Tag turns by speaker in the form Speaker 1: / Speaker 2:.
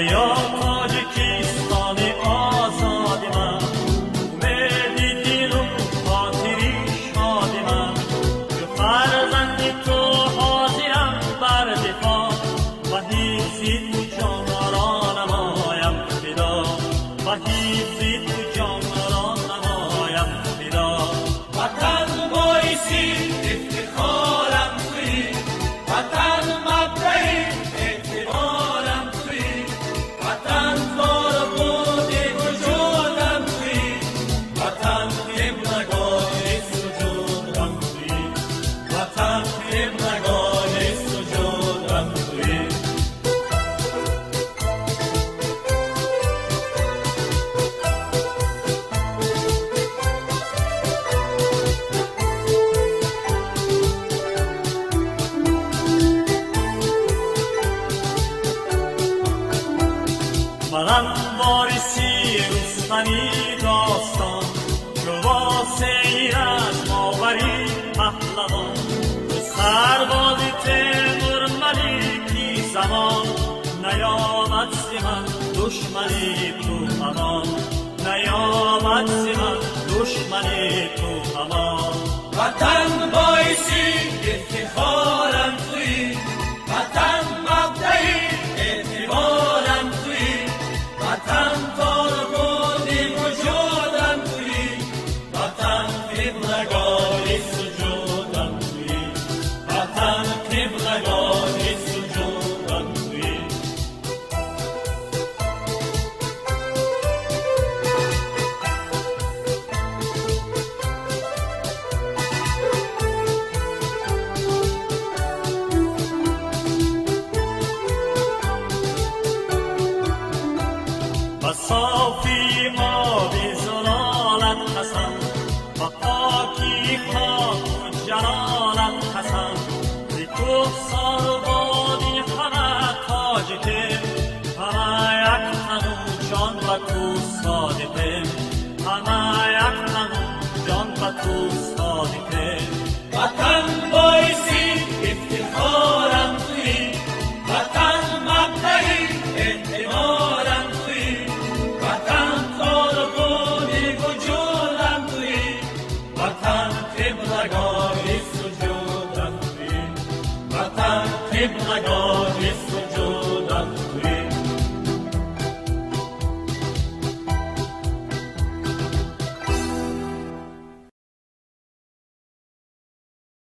Speaker 1: یا تاجیکستان آزادی من، امیدی دل و خاطری شادی من، به فرزند تو حاضرم بر دفاع و حفظی تو جان را نمایم فدا، و حفظی تو جان را نمایم فدا.
Speaker 2: وطن بایسی افتخارم تویی، وطن مبدأ اعتبارم تویی، وطن دار بود وجودم تویی، وطن قبلگاه سجودم تویی، وطن قبلگاه سجودم تویی.
Speaker 1: منم وارثی رستمی داستان، که واسه از ماوری پهلوان، تو سرباز تیمور ملیکی زمان، نیامد ز من دشمنی تو امان، نیامد ز من دشمنی تو امان.
Speaker 2: وطن بایسی افتخارم تویی، وطن مبدأ اعتبارم تویی، وطن تار بود وجودم تویی، وطن قبلگاه سجودم تویی، وطن قبلگاه سجودم تویی.
Speaker 1: و صافی آب زلالت حسن، و پاکی خاک و جلالت حسن، ز کوهسار و وادی همه تاجکم، همه یک تن و جان و تو صادقم، همه یک تن و جان و تو صادقم.
Speaker 2: وطن بایسی افتخارم تویی، وطن مبدأ اعتبارم تویی، وطن تار بود وجودم تویی، وطن قبلگاه سجودم تویی، وطن قبلگاه سجودم